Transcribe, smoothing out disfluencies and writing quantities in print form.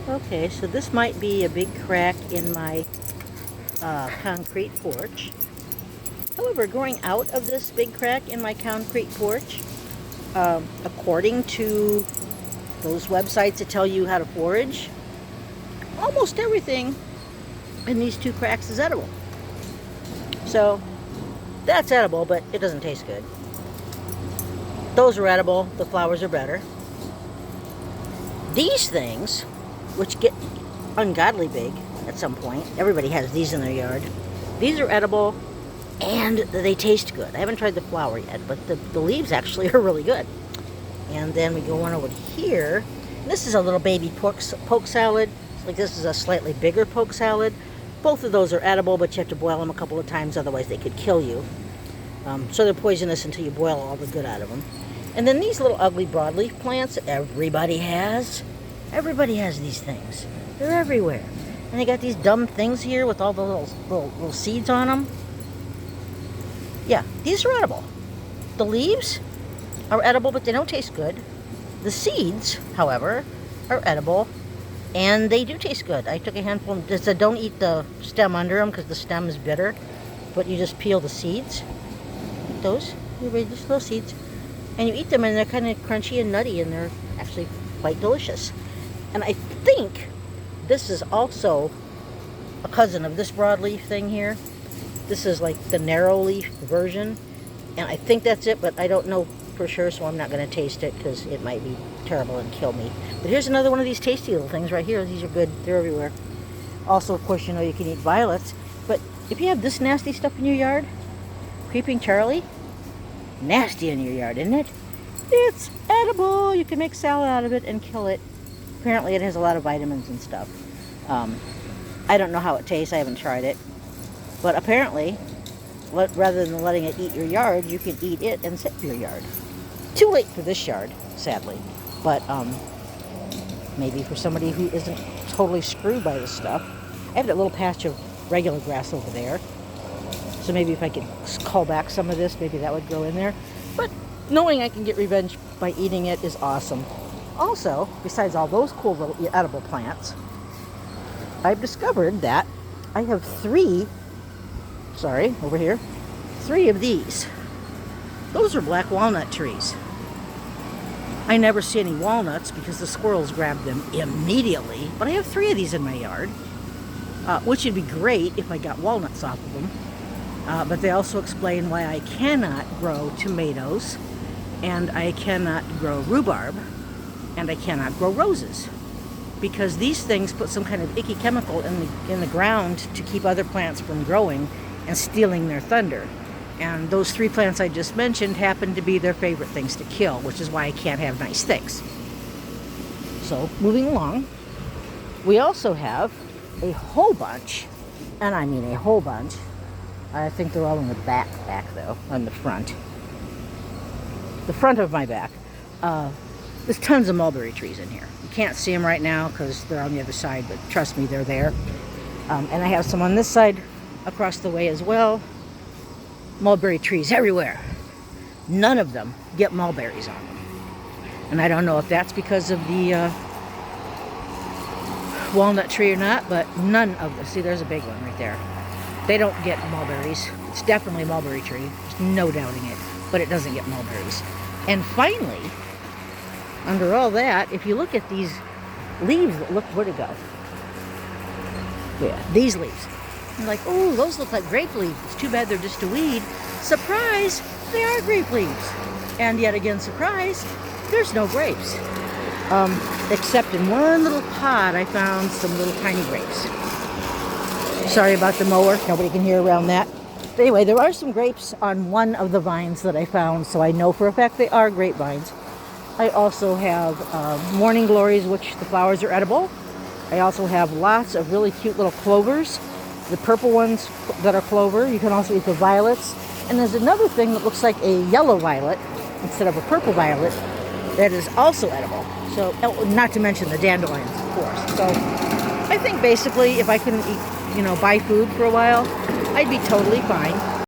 Okay, so this might be a big crack in my concrete porch. However, growing out of this big crack in my concrete porch, according to those websites that tell you how to forage, almost everything in these two cracks is edible. So that's edible, but it doesn't taste good. Those are edible, the flowers are better. These things, which get ungodly big at some point, everybody has these in their yard. These are edible and they taste good. I haven't tried the flower yet, but the leaves actually are really good. And then we go on over here. This is a little baby poke salad. Like this is a slightly bigger poke salad. Both of those are edible, but you have to boil them a couple of times, otherwise they could kill you. So they're poisonous until you boil all the good out of them. And then these little ugly broadleaf plants, everybody has. Everybody has these things. They're everywhere. And they got these dumb things here with all the little seeds on them. Yeah, these are edible. The leaves are edible, but they don't taste good. The seeds, however, are edible, and they do taste good. I took a handful. It said don't eat the stem under them because the stem is bitter, but you just peel the seeds. Eat those. You read just little seeds. And you eat them, and they're kind of crunchy and nutty, and they're actually quite delicious. And I think this is also a cousin of this broadleaf thing here. This is like the narrow leaf version, and I think that's it, but I don't know for sure, so I'm not going to taste it because it might be terrible and kill me. But here's another one of these tasty little things right here. These are good. They're everywhere. Also, of course, you know you can eat violets, but if you have this nasty stuff in your yard, Creeping Charlie, nasty in your yard, isn't it? It's edible. You can make salad out of it and kill it. Apparently it has a lot of vitamins and stuff. I don't know how it tastes. I haven't tried it. But apparently, rather than letting it eat your yard, you can eat it and sit in your yard. Too late for this yard, sadly. But maybe for somebody who isn't totally screwed by this stuff. I have that little patch of regular grass over there. So maybe if I could call back some of this, maybe that would grow in there. But knowing I can get revenge by eating it is awesome. Also, besides all those cool little edible plants, I've discovered that I have three of these. Those are black walnut trees. I never see any walnuts because the squirrels grab them immediately, but I have three of these in my yard, which would be great if I got walnuts off of them. But they also explain why I cannot grow tomatoes, and I cannot grow rhubarb, and I cannot grow roses. Because these things put some kind of icky chemical in the ground to keep other plants from growing and stealing their thunder. And those three plants I just mentioned happen to be their favorite things to kill, which is why I can't have nice things. So, moving along, we also have a whole bunch, and I mean a whole bunch. I think they're all in the back though, on the front. The front of my back. There's tons of mulberry trees in here. You can't see them right now because they're on the other side, but trust me, they're there. And I have some on this side across the way as well. Mulberry trees everywhere. None of them get mulberries on them. And I don't know if that's because of the walnut tree or not, but none of them. See, there's a big one right there. They don't get mulberries. It's definitely a mulberry tree. There's no doubting it. But it doesn't get mulberries. And finally, under all that, if you look at these leaves, look, where'd it go? Yeah, these leaves. You're like, oh, those look like grape leaves. It's too bad they're just a weed. Surprise, they are grape leaves. And yet again, surprise, there's no grapes. Except in one little pod, I found some little tiny grapes. Sorry about the mower. Nobody can hear around that. But anyway, there are some grapes on one of the vines that I found, so I know for a fact they are grapevines. I also have morning glories, which the flowers are edible. I also have lots of really cute little clovers. The purple ones that are clover. You can also eat the violets. And there's another thing that looks like a yellow violet instead of a purple violet that is also edible. So, not to mention the dandelions, of course. So, I think basically if I couldn't eat, buy food for a while, I'd be totally fine.